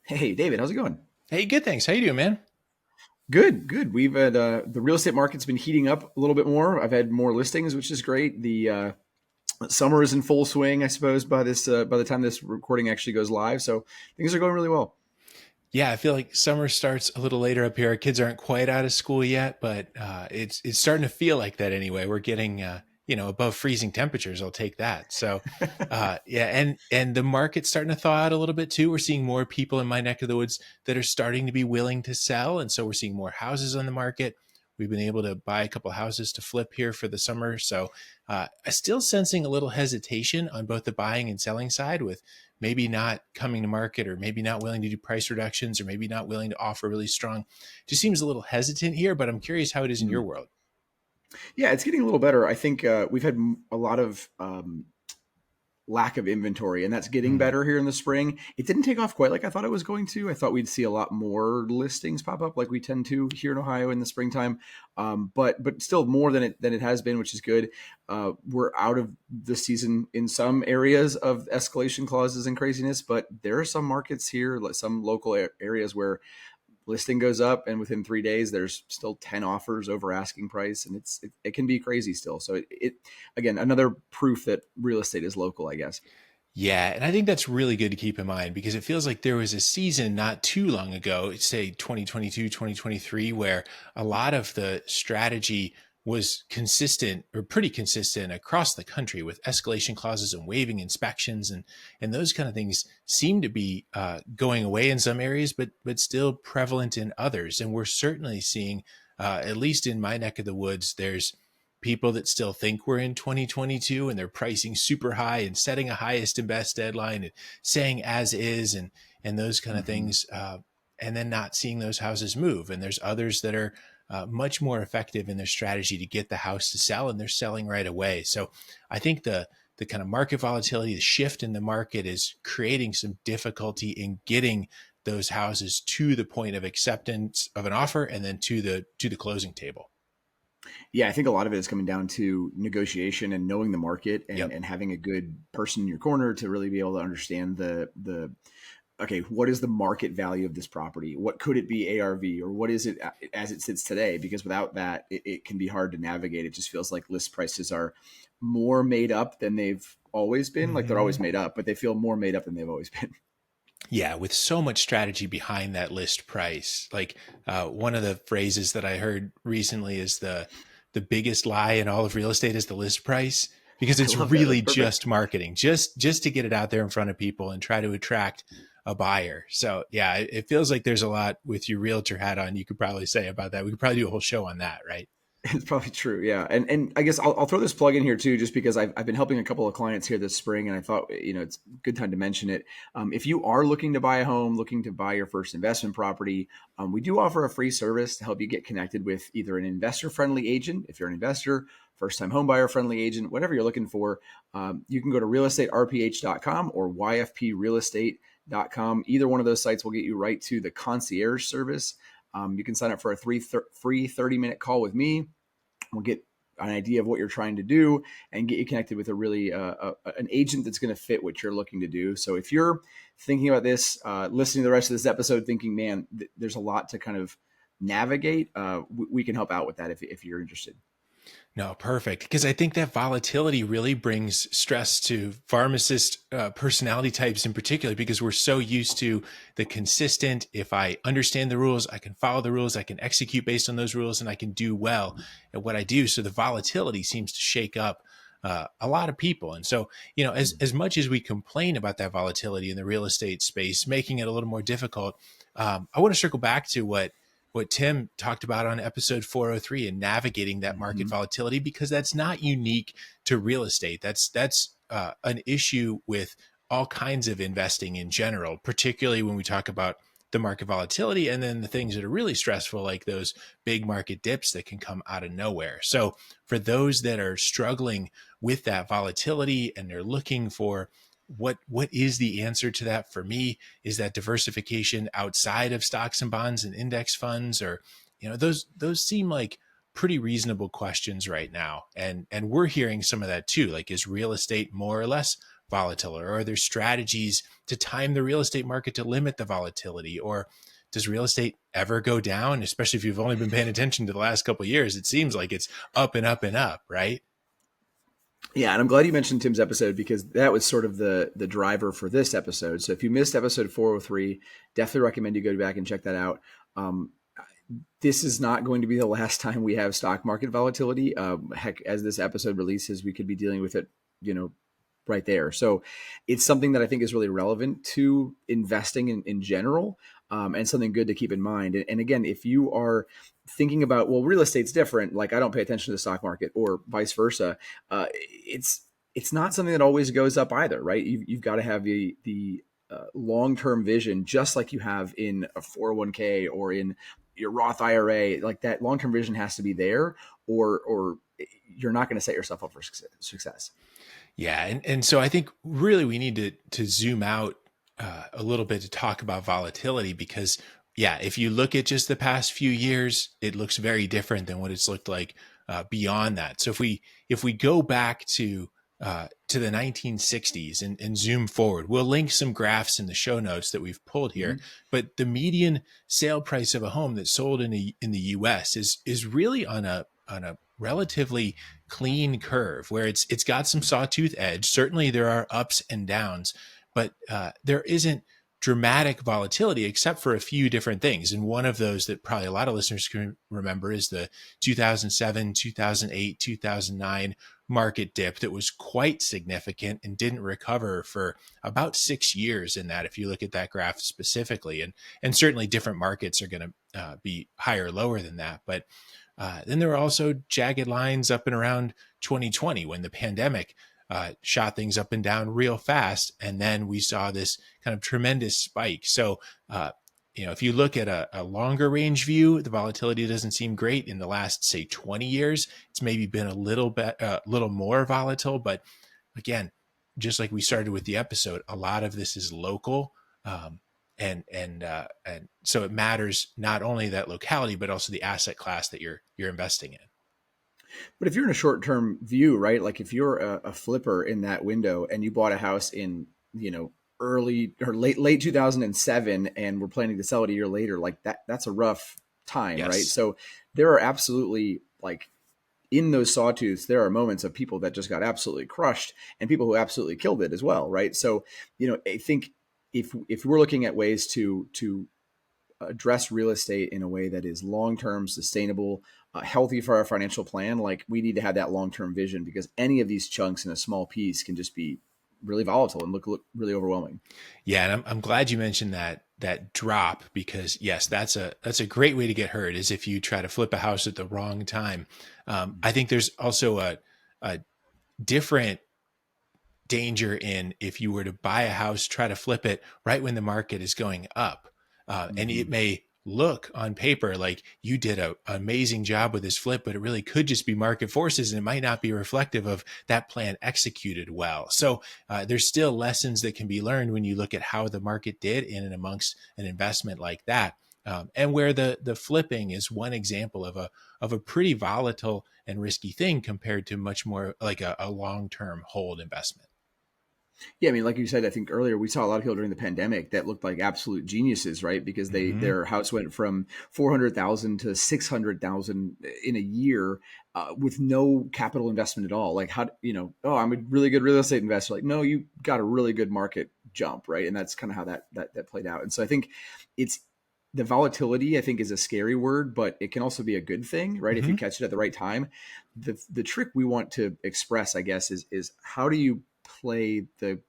Hey, David, how's it going? Hey, good, thanks. How you doing, man? Good, good. We've had the real estate market's been heating up a little bit more. I've had more listings, which is great. The summer is in full swing, I suppose, by the time this recording actually goes live. So things are going really well. Yeah, I feel like summer starts a little later up here. Our kids aren't quite out of school yet, but it's starting to feel like that anyway. We're getting above freezing temperatures. I'll take that. So yeah, and the market's starting to thaw out a little bit too. We're seeing more people in my neck of the woods that are starting to be willing to sell, and so we're seeing more houses on the market. We've been able to buy a couple of houses to flip here for the summer. So I'm still sensing a little hesitation on both the buying and selling side with maybe not coming to market or maybe not willing to do price reductions or maybe not willing to offer really strong. Just seems a little hesitant here, but I'm curious how it is in your Mhm. world. Yeah, it's getting a little better. I think we've had a lot of lack of inventory, and that's getting Mm. better here in the spring. It didn't take off quite like I thought it was going to. I thought we'd see a lot more listings pop up, like we tend to here in Ohio in the springtime, but still more than it has been, which is good. We're out of the season in some areas of escalation clauses and craziness, but there are some markets here, like some local areas where listing goes up and within 3 days there's still 10 offers over asking price, and it can be crazy still. So it again, another proof that real estate is local, I guess. Yeah, and I think that's really good to keep in mind because it feels like there was a season not too long ago, say 2022, 2023, where a lot of the strategy was consistent or pretty consistent across the country with escalation clauses and waiving inspections and those kind of things seem to be going away in some areas, but still prevalent in others. And we're certainly seeing, at least in my neck of the woods, there's people that still think we're in 2022 and they're pricing super high and setting a highest and best deadline and saying as is and those kind of Mm-hmm. things, and then not seeing those houses move. And there's others that are much more effective in their strategy to get the house to sell, and they're selling right away. So I think the kind of market volatility, the shift in the market is creating some difficulty in getting those houses to the point of acceptance of an offer and then to the closing table. Yeah, I think a lot of it is coming down to negotiation and knowing the market, and, Yep. and having a good person in your corner to really be able to understand the okay, what is the market value of this property? What could it be ARV, or what is it as it sits today? Because without that, it can be hard to navigate. It just feels like list prices are more made up than they've always been. Like they're always Mhm. made up, but they feel more made up than they've always been. Yeah, with so much strategy behind that list price. Like one of the phrases that I heard recently is the biggest lie in all of real estate is the list price because I it's love that. That's really perfect. just marketing, just to get it out there in front of people and try to attract a buyer. So yeah, it feels like there's a lot with your realtor hat on you could probably say about that. We could probably do a whole show on that, right? It's probably true, yeah. And I guess I'll throw this plug in here too, just because I've been helping a couple of clients here this spring, and I thought it's a good time to mention it. If you are looking to buy a home, looking to buy your first investment property, we do offer a free service to help you get connected with either an investor friendly agent, if you're an investor, first time home buyer friendly agent, whatever you're looking for. You can go to realestaterph.com or yfprealestate.com. Either one of those sites will get you right to the concierge service. You can sign up for a free 30-minute call with me. We'll get an idea of what you're trying to do and get you connected with a really an agent that's going to fit what you're looking to do. So if you're thinking about this, listening to the rest of this episode, thinking, man, there's a lot to kind of navigate, we can help out with that if you're interested. No, perfect. Because I think that volatility really brings stress to pharmacist personality types in particular, because we're so used to the consistent, if I understand the rules, I can follow the rules, I can execute based on those rules, and I can do well at what I do. So the volatility seems to shake up a lot of people. And so, as much as we complain about that volatility in the real estate space, making it a little more difficult, I want to circle back to what Tim talked about on episode 403 and navigating that market Mm-hmm. volatility, because that's not unique to real estate. That's an issue with all kinds of investing in general, particularly when we talk about the market volatility and then the things that are really stressful, like those big market dips that can come out of nowhere. So for those that are struggling with that volatility and they're looking for what is the answer to that, for me is that diversification outside of stocks and bonds and index funds, or those seem like pretty reasonable questions right now, and we're hearing some of that too. Like, is real estate more or less volatile, or are there strategies to time the real estate market to limit the volatility? Or does real estate ever go down, especially if you've only been paying attention to the last couple of years? It seems like it's up and up and up, right? Yeah, and I'm glad you mentioned Tim's episode because that was sort of the driver for this episode. So if you missed episode 403, definitely recommend you go back and check that out. Um, this is not going to be the last time we have stock market volatility. Heck, as this episode releases, we could be dealing with it, right there. So it's something that I think is really relevant to investing in general, and something good to keep in mind. And again, if you are thinking about, well, real estate's different, like I don't pay attention to the stock market or vice versa, it's not something that always goes up either, right? You've got to have the long-term vision, just like you have in a 401k or in your Roth IRA. Like that long-term vision has to be there, or you're not going to set yourself up for success. Yeah, and so I think really we need to zoom out a little bit to talk about volatility, because yeah, if you look at just the past few years, it looks very different than what it's looked like beyond that. So if we go back to the 1960s and zoom forward, we'll link some graphs in the show notes that we've pulled here. Mhm. But the median sale price of a home that's sold in the U.S. is really on a relatively clean curve, where it's got some sawtooth edge. Certainly there are ups and downs, but there isn't dramatic volatility except for a few different things. And one of those that probably a lot of listeners can remember is the 2007, 2008, 2009 market dip that was quite significant and didn't recover for about 6 years in that, if you look at that graph specifically. And certainly different markets are going to be higher or lower than that. But then there were also jagged lines up and around 2020 when the pandemic shot things up and down real fast. And then we saw this kind of tremendous spike. So, if you look at a longer range view, the volatility doesn't seem great. In the last, say, 20 years, it's maybe been a little more volatile. But again, just like we started with the episode, a lot of this is local. And so it matters not only that locality, but also the asset class that you're investing in. But if you're in a short-term view, right? Like if you're a flipper in that window and you bought a house in, early or late 2007 and we're planning to sell it a year later, like that's a rough time, right? Yes. So there are absolutely, like, in those sawtooths, there are moments of people that just got absolutely crushed and people who absolutely killed it as well, right? So, I think if we're looking at ways to address real estate in a way that is long-term, sustainable, healthy for our financial plan, like we need to have that long-term vision, because any of these chunks in a small piece can just be really volatile and look really overwhelming. Yeah, and I'm glad you mentioned that drop, because yes, that's a great way to get hurt, is if you try to flip a house at the wrong time. I think there's also a different danger in if you were to buy a house, try to flip it right when the market is going up. And Mm-hmm. it may look on paper like you did an amazing job with this flip, but it really could just be market forces, and it might not be reflective of that plan executed well. So there's still lessons that can be learned when you look at how the market did in and amongst an investment like that. And where the flipping is one example of a pretty volatile and risky thing compared to much more like a long-term hold investment. Yeah, I mean, like you said, I think earlier we saw a lot of people during the pandemic that looked like absolute geniuses, right? Because Mm-hmm. their house went from 400,000 to 600,000 in a year, with no capital investment at all. Like how, oh, I'm a really good real estate investor. Like, no, you got a really good market jump, right? And that's kind of how that played out. And so I think it's the volatility, I think, is a scary word, but it can also be a good thing, right? If you Mm-hmm. catch it at the right time. The trick we want to express, I guess, is how do you play the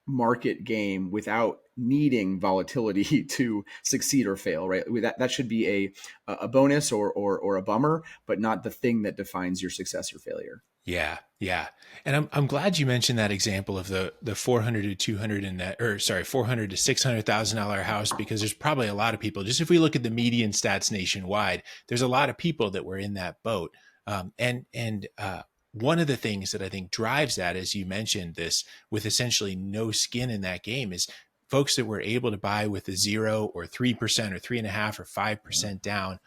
market game without needing volatility to succeed or fail, right? That should be a bonus or a bummer, but not the thing that defines your success or failure. Yeah, yeah, and I'm glad you mentioned that example of the 400 to 200 in that, or sorry, 400 to $600,000 house, because there's probably a lot of people. Just if we look at the median stats nationwide, there's a lot of people that were in that boat. And one of the things that I think drives that, as you mentioned, this with essentially no skin in that game, is folks that were able to buy with a 0 or 3% or 3.5% or Yeah. 5% down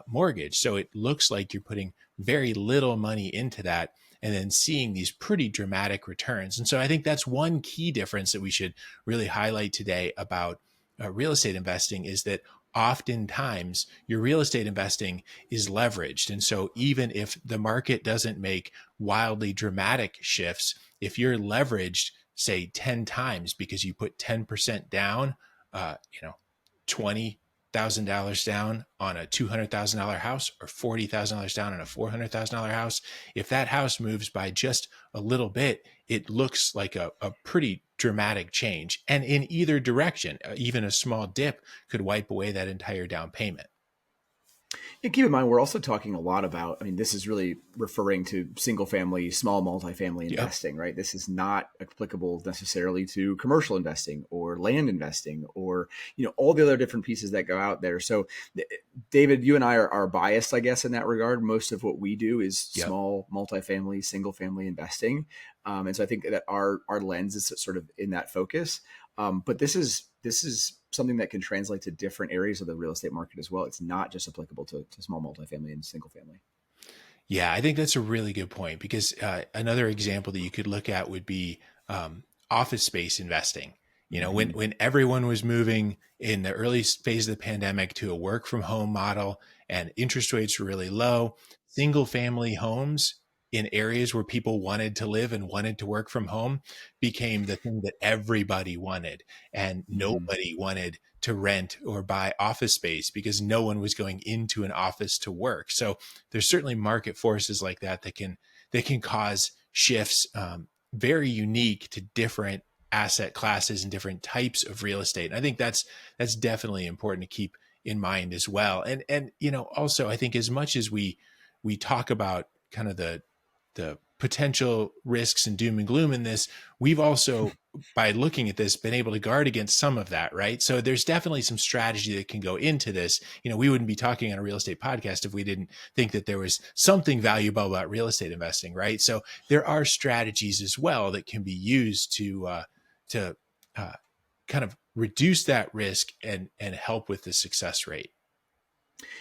mortgage. So it looks like you're putting very little money into that. and then seeing these pretty dramatic returns. And so I think that's one key difference that we should really highlight today about real estate investing, is that oftentimes your real estate investing is leveraged. And so even if the market doesn't make wildly dramatic shifts, if you're leveraged, say 10 times because you put 10% down, $20,000 down on a $200,000 house, or $40,000 down on a $400,000 house, if that house moves by just a little bit, it looks like a pretty dramatic change. And in either direction, even a small dip could wipe away that entire down payment. And keep in mind, we're also talking a lot about, I mean, this is really referring to single family, small multifamily Yep. investing, right? This is not applicable necessarily to commercial investing or land investing or, all the other different pieces that go out there. So, David, you and I are biased, I guess, in that regard. Most of what we do is Yep. small multifamily, single family investing. And so I think that our lens is sort of in that focus. But this is something that can translate to different areas of the real estate market as well. It's not just applicable to small multifamily and single family. Yeah, I think that's a really good point, because another example that you could look at would be office space investing. When Mm-hmm. everyone was moving in the early phase of the pandemic to a work from home model and interest rates were really low, single family homes in areas where people wanted to live and wanted to work from home became the thing that everybody wanted. And Mm-hmm. nobody wanted to rent or buy office space because no one was going into an office to work. So there's certainly market forces like that that can cause shifts, very unique to different asset classes and different types of real estate. And I think that's definitely important to keep in mind as well. And also I think as much as we talk about kind of the potential risks and doom and gloom in this, we've also, by looking at this, been able to guard against some of that, right? So there's definitely some strategy that can go into this. We wouldn't be talking on a real estate podcast if we didn't think that there was something valuable about real estate investing, right? So there are strategies as well that can be used to uh, kind of reduce that risk and help with the success rate.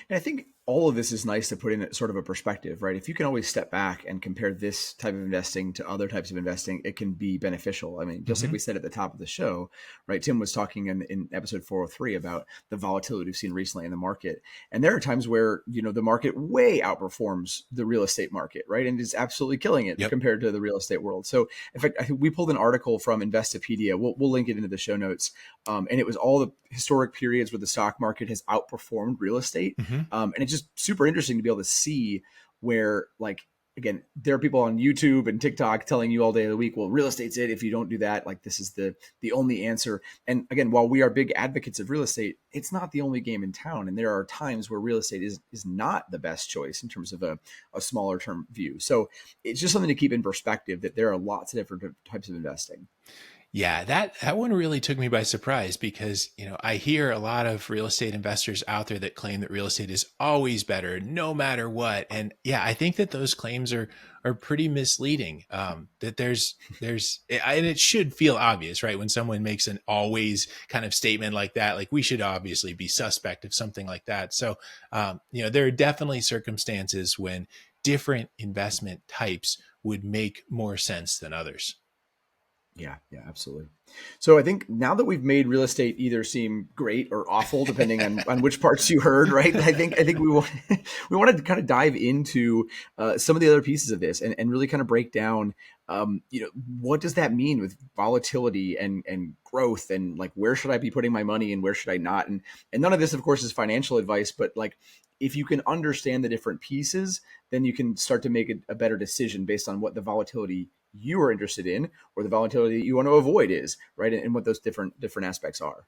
And I think all of this is nice to put in sort of a perspective, right? If you can always step back and compare this type of investing to other types of investing, it can be beneficial. I mean, just like Mm-hmm. we said at the top of the show, right? Tim was talking in episode 403 about the volatility we've seen recently in the market. And there are times where, the market way outperforms the real estate market, right? And is absolutely killing it Yep. compared to the real estate world. So in fact, I think we pulled an article from Investopedia. We'll link it into the show notes. And it was all the historic periods where the stock market has outperformed real estate. Mm-hmm. And it's just super interesting to be able to see where, like, again, there are people on YouTube and TikTok telling you all day of the week, well, real estate's it. If you don't do that, like, this is the only answer. And again, while we are big advocates of real estate, it's not the only game in town. And there are times where real estate is not the best choice in terms of a smaller term view. So it's just something to keep in perspective that there are lots of different types of investing. Yeah, that one really took me by surprise, because I hear a lot of real estate investors out there that claim that real estate is always better no matter what. And yeah, I think that those claims are pretty misleading. That there's and it should feel obvious, right? When someone makes an always kind of statement like that, like, we should obviously be suspect of something like that. So there are definitely circumstances when different investment types would make more sense than others. Yeah, absolutely. So I think now that we've made real estate either seem great or awful, depending on which parts you heard, right? I think we want we wanted to kind of dive into some of the other pieces of this and really kind of break down, what does that mean with volatility and growth, and like, where should I be putting my money and where should I not? And none of this, of course, is financial advice, but like, if you can understand the different pieces, then you can start to make a better decision based on what the volatility you are interested in or the volatility that you want to avoid is, right? And what those different aspects are.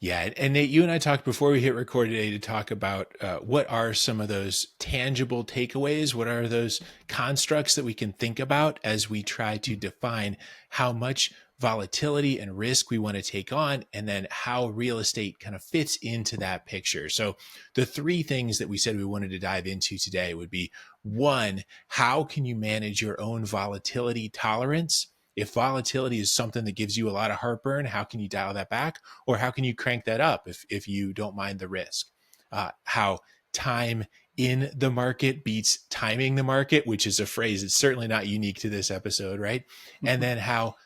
Yeah, and Nate, you and I talked before we hit record today to talk about what are some of those tangible takeaways. What are those constructs that we can think about as we try to define how much volatility and risk we want to take on, and then how real estate kind of fits into that picture. So the three things that we said we wanted to dive into today would be: one, how can you manage your own volatility tolerance? If volatility is something that gives you a lot of heartburn, how can you dial that back? Or how can you crank that up if you don't mind the risk? How time in the market beats timing the market, which is a phrase that's certainly not unique to this episode, right? And then how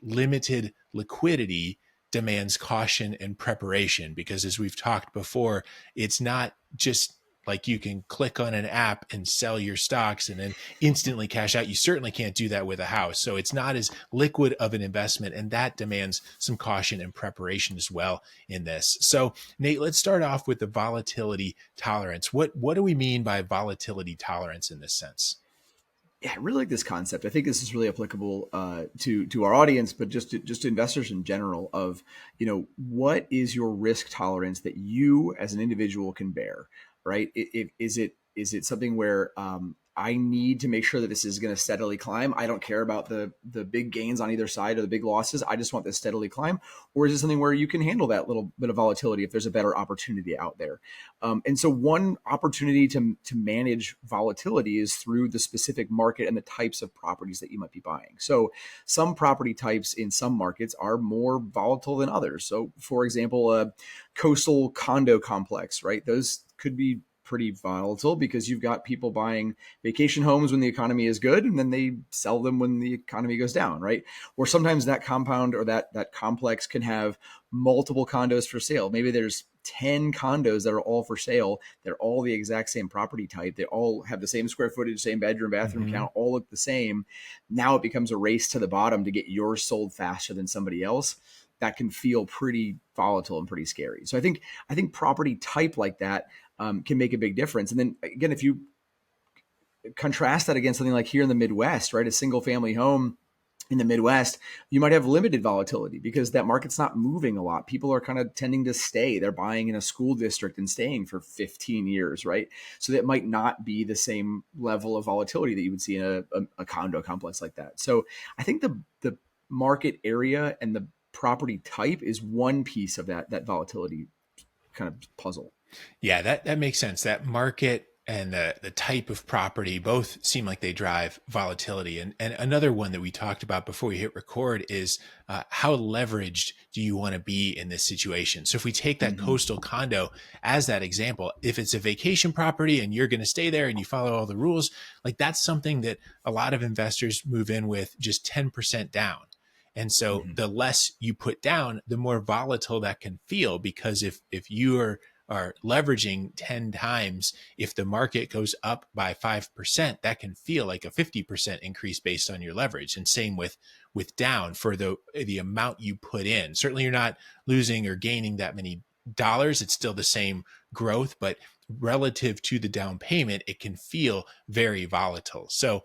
limited liquidity demands caution and preparation, because as we've talked before, it's not just like you can click on an app and sell your stocks and then instantly cash out. You certainly can't do that with a house. So it's not as liquid of an investment, and that demands some caution and preparation as well in this. So Nate, let's start off with the volatility tolerance. What do we mean by volatility tolerance in this sense? Yeah, I really like this concept. I think this is really applicable to our audience, but just to investors in general. Of what is your risk tolerance that you as an individual can bear, right? Is it something where I need to make sure that this is going to steadily climb? I don't care about the big gains on either side or the big losses. I just want this steadily climb. Or is it something where you can handle that little bit of volatility if there's a better opportunity out there? And so one opportunity to manage volatility is through the specific market and the types of properties that you might be buying. So some property types in some markets are more volatile than others. So for example, a coastal condo complex, right? Those could be pretty volatile because you've got people buying vacation homes when the economy is good and then they sell them when the economy goes down, right? Or sometimes that compound or that complex can have multiple condos for sale. Maybe there's 10 condos that are all for sale. They're all the exact same property type. They all have the same square footage, same bedroom, bathroom Mm-hmm. count, all look the same. Now it becomes a race to the bottom to get yours sold faster than somebody else. That can feel pretty volatile and pretty scary. So I think property type like that can make a big difference. And then again, if you contrast that against something like here in the Midwest, right, a single family home in the Midwest, you might have limited volatility because that market's not moving a lot. People are kind of tending to stay. They're buying in a school district and staying for 15 years, right? So that might not be the same level of volatility that you would see in a condo complex like that. So I think the market area and the property type is one piece of that volatility kind of puzzle. Yeah, that makes sense. That market and the type of property both seem like they drive volatility. And another one that we talked about before we hit record is how leveraged do you want to be in this situation? So if we take that Mm-hmm. coastal condo as that example, if it's a vacation property and you're going to stay there and you follow all the rules, like that's something that a lot of investors move in with just 10% down. And so Mm-hmm. the less you put down, the more volatile that can feel, because if you are leveraging 10 times, if the market goes up by 5%, that can feel like a 50% increase based on your leverage. And same with down for the amount you put in. Certainly you're not losing or gaining that many dollars. It's still the same growth, but relative to the down payment, it can feel very volatile. So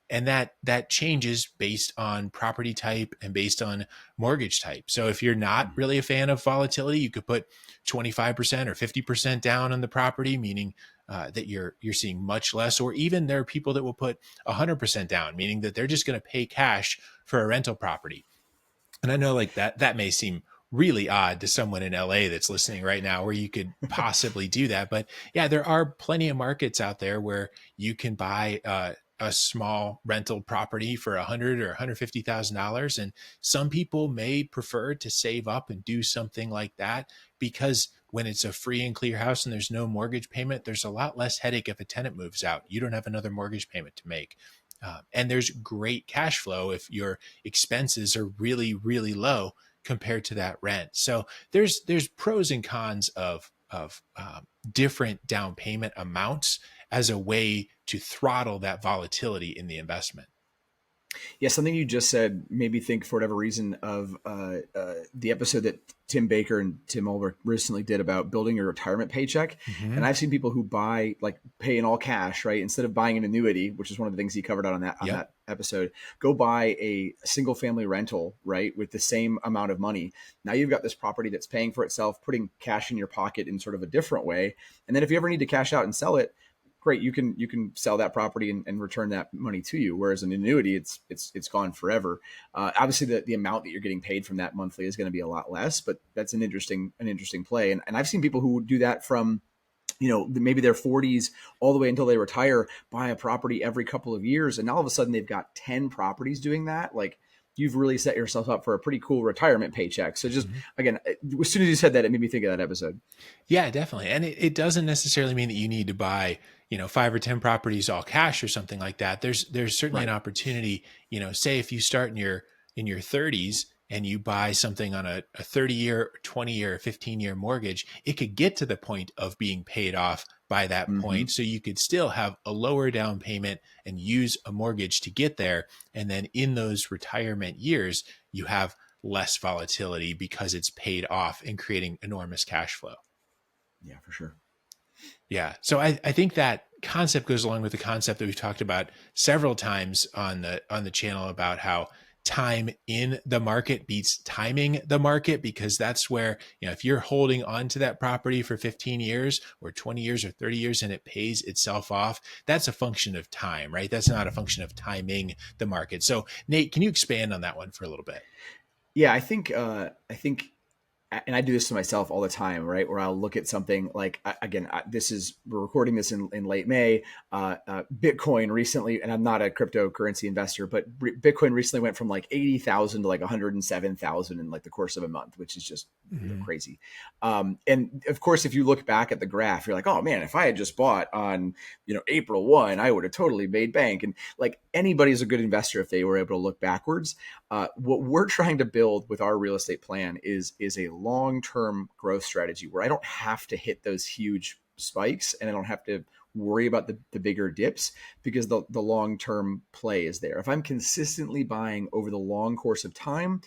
and that changes based on property type and based on mortgage type. So if you're not Mm-hmm. really a fan of volatility, you could put 25% or 50% down on the property, meaning that you're seeing much less. Or even there are people that will put 100% down, meaning that they're just going to pay cash for a rental property. And I know like that may seem really odd to someone in LA that's listening right now, where you could possibly do that. But yeah, there are plenty of markets out there where you can buy a small rental property for $100,000 or $150,000. And some people may prefer to save up and do something like that, because when it's a free and clear house and there's no mortgage payment, there's a lot less headache if a tenant moves out. You don't have another mortgage payment to make. And there's great cash flow if your expenses are really, really low compared to that rent. So there's pros and cons of different down payment amounts as a way to throttle that volatility in the investment. Yeah, something you just said made me think, for whatever reason, of the episode that Tim Baker and Tim Ulrich recently did about building your retirement paycheck. Mm-hmm. And I've seen people who buy, like, pay in all cash, right? Instead of buying an annuity, which is one of the things he covered out on Yep. that episode, go buy a single family rental, right, with the same amount of money. Now you've got this property that's paying for itself, putting cash in your pocket in sort of a different way. And then if you ever need to cash out and sell it, great, you can sell that property and return that money to you. Whereas an annuity, it's gone forever. Obviously, the amount that you're getting paid from that monthly is going to be a lot less, but that's an interesting play. And I've seen people who do that from, maybe their 40s all the way until they retire, buy a property every couple of years, and all of a sudden they've got 10 properties doing that. Like, you've really set yourself up for a pretty cool retirement paycheck. So just Mhm. again, as soon as you said that, it made me think of that episode. Yeah, definitely. And it doesn't necessarily mean that you need to buy, 5 or 10 properties all cash or something like that. There's certainly an Right. opportunity, say if you start in your 30s and you buy something on a 30-year, 20-year, 15-year mortgage, it could get to the point of being paid off by that point. Hmm. So you could still have a lower down payment and use a mortgage to get there. And then in those retirement years, you have less volatility because it's paid off and creating enormous cash flow. Yeah, for sure. Yeah. So I think that concept goes along with the concept that we've talked about several times on the channel about how time in the market beats timing the market, because that's where, if you're holding on to that property for 15 years or 20 years or 30 years and it pays itself off, that's a function of time, right? That's not a function of timing the market. So Nate, can you expand on that one for a little bit? Yeah, I think and I do this to myself all the time, right? Where I'll look at something like, again, this is, we're recording this in late May. Bitcoin recently, and I'm not a cryptocurrency investor, but Bitcoin recently went from like 80,000 to like 107,000 in like the course of a month, which is just Mhm. crazy. And of course, if you look back at the graph, you're like, oh man, if I had just bought on April 1, I would have totally made bank. And like anybody's a good investor if they were able to look backwards. What we're trying to build with our real estate plan is a long-term growth strategy where I don't have to hit those huge spikes and I don't have to worry about the bigger dips, because the long-term play is there. If I'm consistently buying over the long course of time,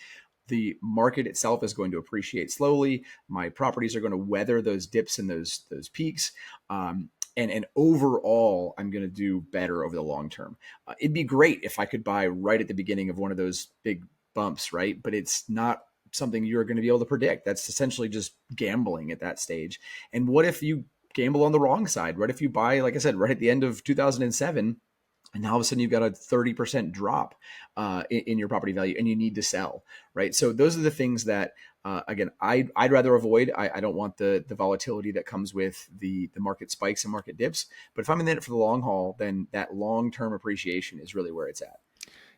the market itself is going to appreciate slowly. My properties are going to weather those dips and those peaks. And overall, I'm going to do better over the long term. It'd be great if I could buy right at the beginning of one of those big bumps, right? But it's not something you're going to be able to predict. That's essentially just gambling at that stage. And what if you gamble on the wrong side? What if you buy, like I said, right at the end of 2007, and now all of a sudden you've got a 30% drop in your property value and you need to sell, right? So those are the things that, again, I'd rather avoid. I don't want the volatility that comes with the market spikes and market dips. But if I'm in it for the long haul, then that long-term appreciation is really where it's at.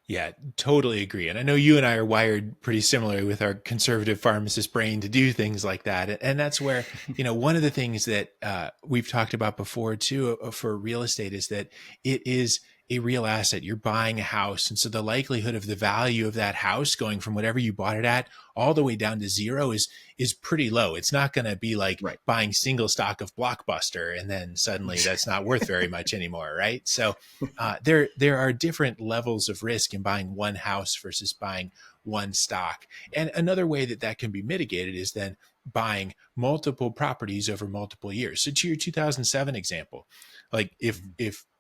Yeah, totally agree. And I know you and I are wired pretty similarly with our conservative pharmacist brain to do things like that. And that's where, one of the things that we've talked about before too for real estate is that it is a real asset. You're buying a house. And so the likelihood of the value of that house going from whatever you bought it at all the way down to zero is pretty low. It's not going to be like Right. buying single stock of Blockbuster and then suddenly that's not worth very much anymore, right? So there are different levels of risk in buying one house versus buying one stock. And another way that that can be mitigated is then buying multiple properties over multiple years. So to your 2007 example, like if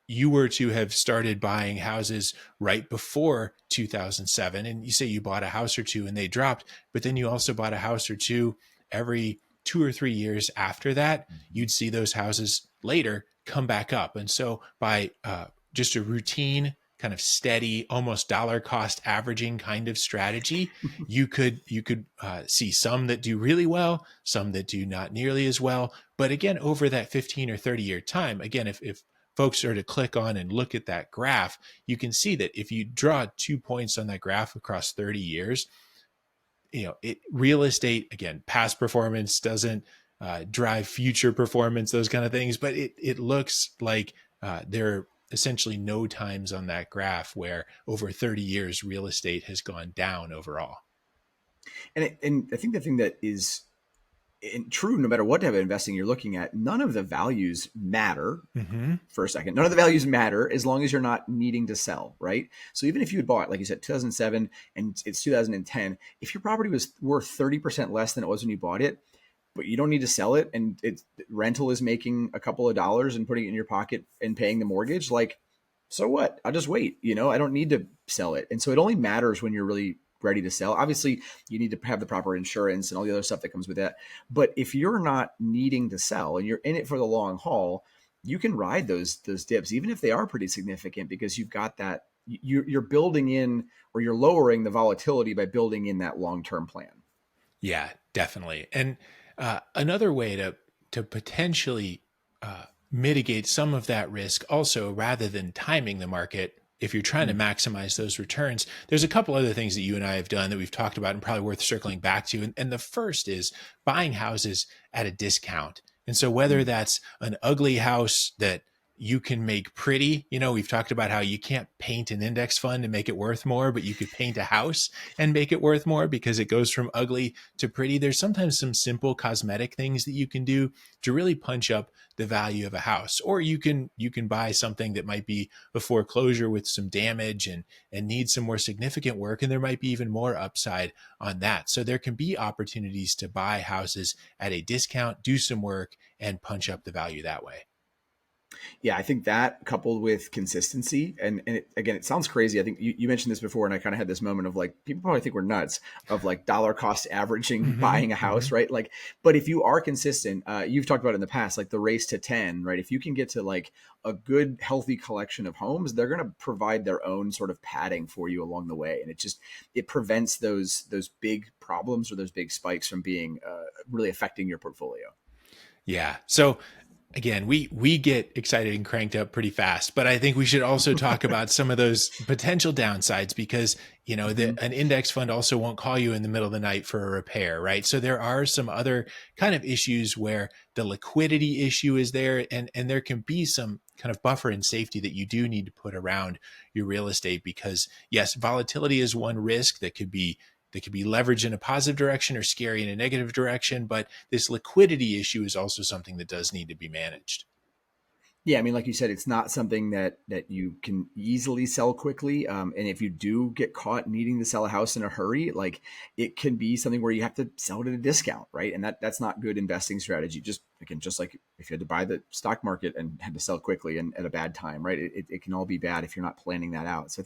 you were to have started buying houses right before 2007 and you say you bought a house or two and they dropped, but then you also bought a house or two every 2 or 3 years after that, Mhm. you'd see those houses later come back up. And so by just a routine kind of steady, almost dollar cost averaging kind of strategy, you could see some that do really well, some that do not nearly as well. But again, over that 15 or 30-year time, again, if folks are to click on and look at that graph, you can see that if you draw 2 points on that graph across 30 years, real estate, again, past performance doesn't drive future performance, those kind of things, but it looks like there are essentially no times on that graph where over 30 years real estate has gone down overall. And I think the thing that is true, no matter what type of investing you're looking at, none of the values matter Mm-hmm. for a second. None of the values matter as long as you're not needing to sell, right? So even if you had bought, like you said, 2007 and it's 2010, if your property was worth 30% less than it was when you bought it, but you don't need to sell it and it's rental is making a couple of dollars and putting it in your pocket and paying the mortgage, like, so what? I'll just wait. I don't need to sell it. And so it only matters when you're really ready to sell. Obviously, you need to have the proper insurance and all the other stuff that comes with that. But if you're not needing to sell and you're in it for the long haul, you can ride those dips, even if they are pretty significant, because you've got that you're building in, or you're lowering the volatility by building in that long-term plan. Yeah, definitely. And another way to potentially mitigate some of that risk, also rather than timing the market, if you're trying to maximize those returns, there's a couple other things that you and I have done that we've talked about and probably worth circling back to. And the first is buying houses at a discount. And so whether Mm. that's an ugly house that you can make pretty, we've talked about how you can't paint an index fund and make it worth more, but you could paint a house and make it worth more because it goes from ugly to pretty. There's sometimes some simple cosmetic things that you can do to really punch up the value of a house. Or you can buy something that might be a foreclosure with some damage and need some more significant work, and there might be even more upside on that. So there can be opportunities to buy houses at a discount, do some work, and punch up the value that way. Yeah, I think that coupled with consistency, and again, it sounds crazy. I think you mentioned this before, and I kind of had this moment of like, people probably think we're nuts of like dollar cost averaging Mm-hmm, buying a mm-hmm. house, right? Like, but if you are consistent, you've talked about it in the past, like the race to 10, right? If you can get to like a good, healthy collection of homes, they're going to provide their own sort of padding for you along the way, and it prevents those big problems or those big spikes from being really affecting your portfolio. Yeah. So again, we get excited and cranked up pretty fast, but I think we should also talk about some of those potential downsides because Hmm. an index fund also won't call you in the middle of the night for a repair, right? So there are some other kind of issues where the liquidity issue is there, and there can be some kind of buffer and safety that you do need to put around your real estate because yes, volatility is one risk that could be leveraged in a positive direction or scary in a negative direction. But this liquidity issue is also something that does need to be managed. Yeah, I mean, like you said, it's not something that you can easily sell quickly. And if you do get caught needing to sell a house in a hurry, like it can be something where you have to sell it at a discount, right? And that's not good investing strategy. Just again, just like if you had to buy the stock market and had to sell quickly and at a bad time, right? It can all be bad if you're not planning that out. So I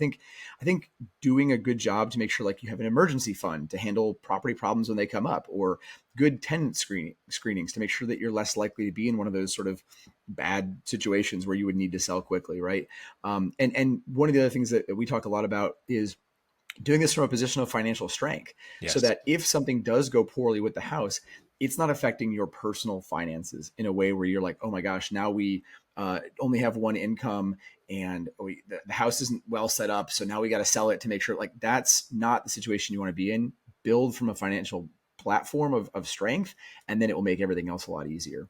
think doing a good job to make sure like you have an emergency fund to handle property problems when they come up, or good tenant screenings to make sure that you're less likely to be in one of those sort of bad situations where you would need to sell quickly, right? And one of the other things that we talk a lot about is doing this from a position of financial strength, so Yes. that if something does go poorly with the house, it's not affecting your personal finances in a way where you're like, oh my gosh, now we only have one income and the house isn't well set up, so now we got to sell it to make sure. Like that's not the situation you want to be in. Build from a financial platform of strength, and then it will make everything else a lot easier.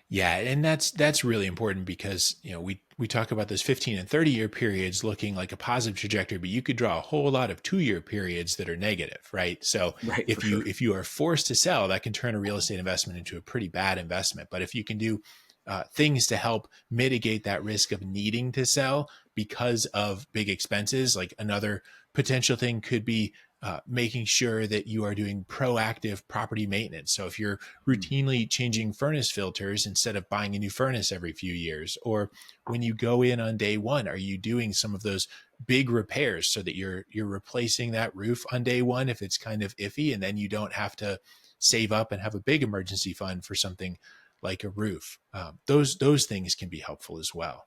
Yeah, and that's really important because we talk about those 15 and 30-year periods looking like a positive trajectory, but you could draw a whole lot of 2-year periods that are negative, right? So Right, for if you sure. if you are forced to sell, that can turn a real estate investment into a pretty bad investment. But if you can do things to help mitigate that risk of needing to sell because of big expenses, like another potential thing could be making sure that you are doing proactive property maintenance. So if you're routinely changing furnace filters instead of buying a new furnace every few years, or when you go in on day one, are you doing some of those big repairs so that you're replacing that roof on day one if it's kind of iffy, and then you don't have to save up and have a big emergency fund for something like a roof. Those things can be helpful as well.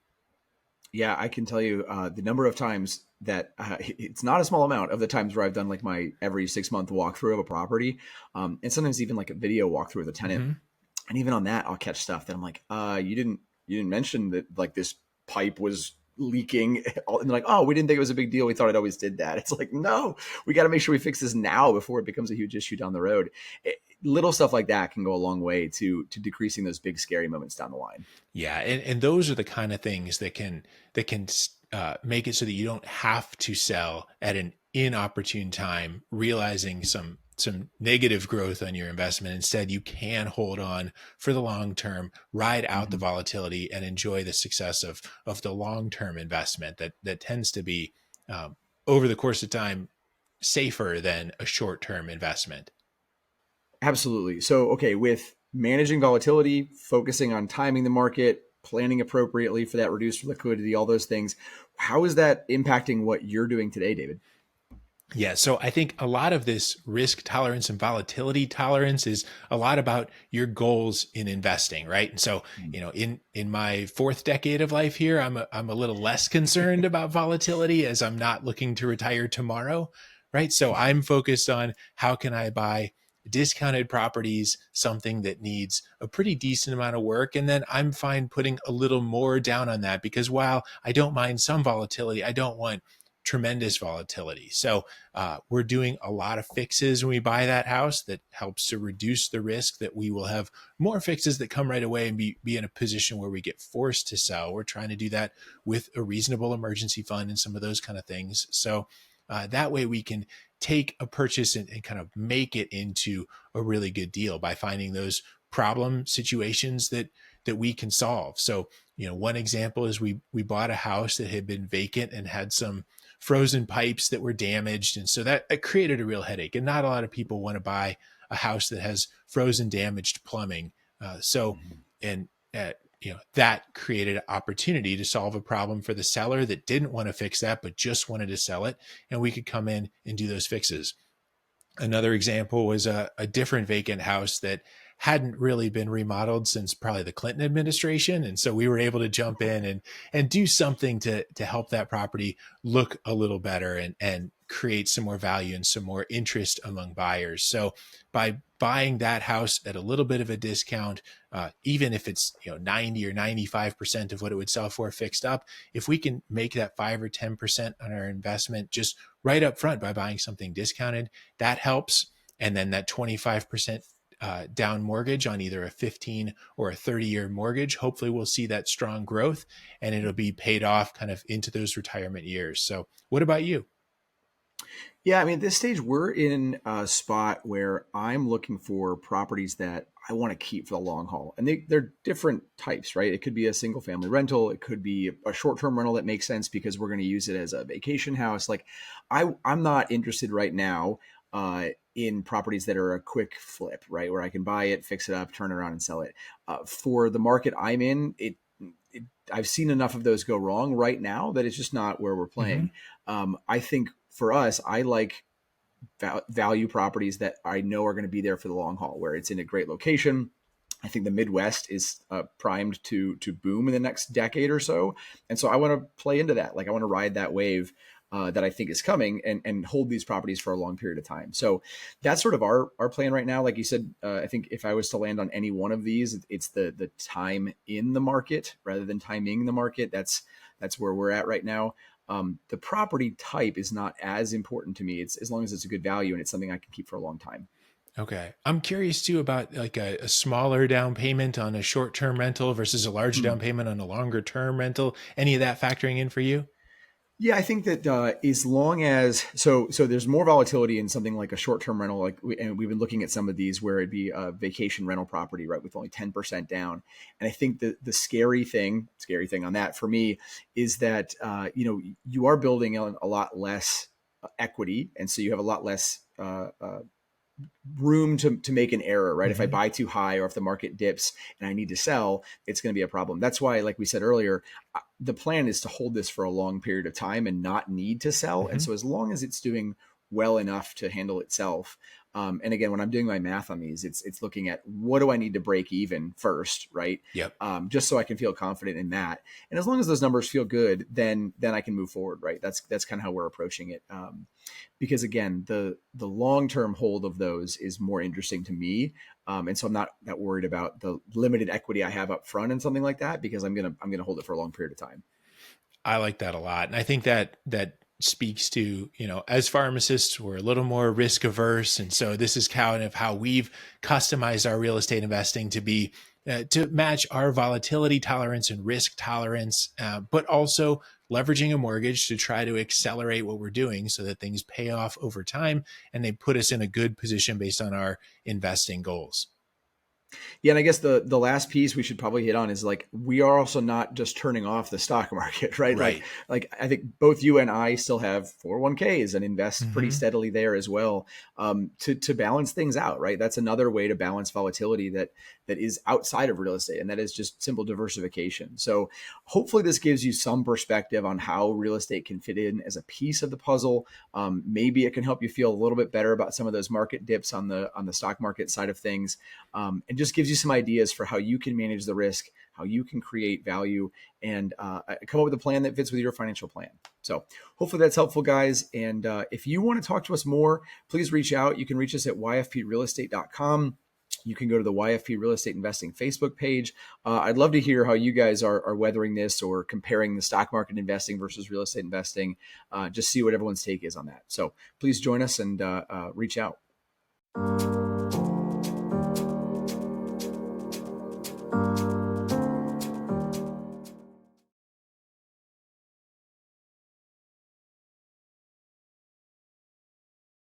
Yeah, I can tell you the number of times that it's not a small amount of the times where I've done like my every 6 month walkthrough of a property, and sometimes even like a video walkthrough of the tenant. Mm-hmm. And even on that, I'll catch stuff that I'm like, you didn't mention that like this pipe was leaking, and they're like, oh, we didn't think it was a big deal. We thought it always did that. It's like, no, we got to make sure we fix this now before it becomes a huge issue down the road. Little stuff like that can go a long way to decreasing those big scary moments down the line. Yeah, and those are the kind of things that can make it so that you don't have to sell at an inopportune time, realizing some negative growth on your investment. Instead, you can hold on for the long term, ride out the Mhm. volatility, and enjoy the success of the long term investment that tends to be um, over the course of time safer than a short term investment. Absolutely. So, okay, with managing volatility, focusing on timing the market, planning appropriately for that reduced liquidity, all those things, how is that impacting what you're doing today, David? Yeah, so I think a lot of this risk tolerance and volatility tolerance is a lot about your goals in investing, right? And so, in my fourth decade of life here, I'm a little less concerned about volatility as I'm not looking to retire tomorrow, right? So I'm focused on how can I buy discounted properties something that needs a pretty decent amount of work. And then I'm fine putting a little more down on that, because while I don't mind some volatility, I don't want tremendous volatility. So we're doing a lot of fixes when we buy that house that helps to reduce the risk that we will have more fixes that come right away and be in a position where we get forced to sell. We're trying to do that with a reasonable emergency fund and some of those kind of things. So that way we can take a purchase and kind of make it into a really good deal by finding those problem situations that we can solve. So, one example is we bought a house that had been vacant and had some frozen pipes that were damaged. And so that it created a real headache. And not a lot of people want to buy a house that has frozen damaged plumbing. So, Mhm. and that created an opportunity to solve a problem for the seller that didn't want to fix that, but just wanted to sell it. And we could come in and do those fixes. Another example was a different vacant house that hadn't really been remodeled since probably the Clinton administration. And so we were able to jump in and do something to help that property look a little better and create some more value and some more interest among buyers. So by buying that house at a little bit of a discount, even if it's 90 or 95% of what it would sell for fixed up, if we can make that 5 or 10% on our investment just right up front by buying something discounted, that helps. And then that 25% down mortgage on either a 15 or a 30-year mortgage, hopefully we'll see that strong growth and it'll be paid off kind of into those retirement years. So what about you? Yeah, I mean, at this stage, we're in a spot where I'm looking for properties that I want to keep for the long haul. And they're different types, right? It could be a single family rental. It could be a short-term rental that makes sense because we're going to use it as a vacation house. Like I'm not interested right now in properties that are a quick flip, right? Where I can buy it, fix it up, turn it around and sell it. For the market I'm in, I've seen enough of those go wrong right now that it's just not where we're Mm-hmm. playing. I think for us, I like value properties that I know are going to be there for the long haul, where it's in a great location. I think the Midwest is primed to boom in the next decade or so, and so I want to play into that. Like I want to ride that wave that I think is coming and hold these properties for a long period of time. So that's sort of our plan right now. Like you said, I think if I was to land on any one of these, it's the time in the market rather than timing the market. That's where we're at right now. The property type is not as important to me. It's as long as it's a good value and it's something I can keep for a long time. Okay. I'm curious too about like a smaller down payment on a short term rental versus a larger Hmm. down payment on a longer term rental. Any of that factoring in for you? Yeah, I think that as long as so there's more volatility in something like a short term rental, and we've been looking at some of these where it'd be a vacation rental property, right, with only 10% down. And I think the scary thing on that for me is that you are building a lot less equity, and so you have a lot less room to make an error, right? If I Mm-hmm. buy too high or if the market dips and I need to sell, it's going to be a problem. That's why, like we said earlier, the plan is to hold this for a long period of time and not need to sell. And Mm-hmm. so as long as it's doing well enough to handle itself, and again, when I'm doing my math on these, it's looking at what do I need to break even first, right? Yep. Just so I can feel confident in that. And as long as those numbers feel good, then I can move forward, right? That's kind of how we're approaching it. Because again, the long term hold of those is more interesting to me, and so I'm not that worried about the limited equity I have up front and something like that because I'm gonna hold it for a long period of time. I like that a lot. And I think that speaks to, as pharmacists, we're a little more risk averse. And so this is kind of how we've customized our real estate investing to be to match our volatility tolerance and risk tolerance, but also leveraging a mortgage to try to accelerate what we're doing so that things pay off over time and they put us in a good position based on our investing goals. Yeah, and I guess the last piece we should probably hit on is like we are also not just turning off the stock market, right? Like Right. like I think both you and I still have 401ks and invest pretty Mm-hmm. steadily there as well, to balance things out, right? That's another way to balance volatility that is outside of real estate, and that is just simple diversification. So hopefully this gives you some perspective on how real estate can fit in as a piece of the puzzle. Maybe it can help you feel a little bit better about some of those market dips on the stock market side of things, and just gives you some ideas for how you can manage the risk, how you can create value, and come up with a plan that fits with your financial plan. So hopefully that's helpful, guys. And if you want to talk to us more, please reach out. You can reach us at yfprealestate.com. You can go to the YFP Real Estate Investing Facebook page. I'd love to hear how you guys are weathering this, or comparing the stock market investing versus real estate investing. Just see what everyone's take is on that. So please join us and reach out.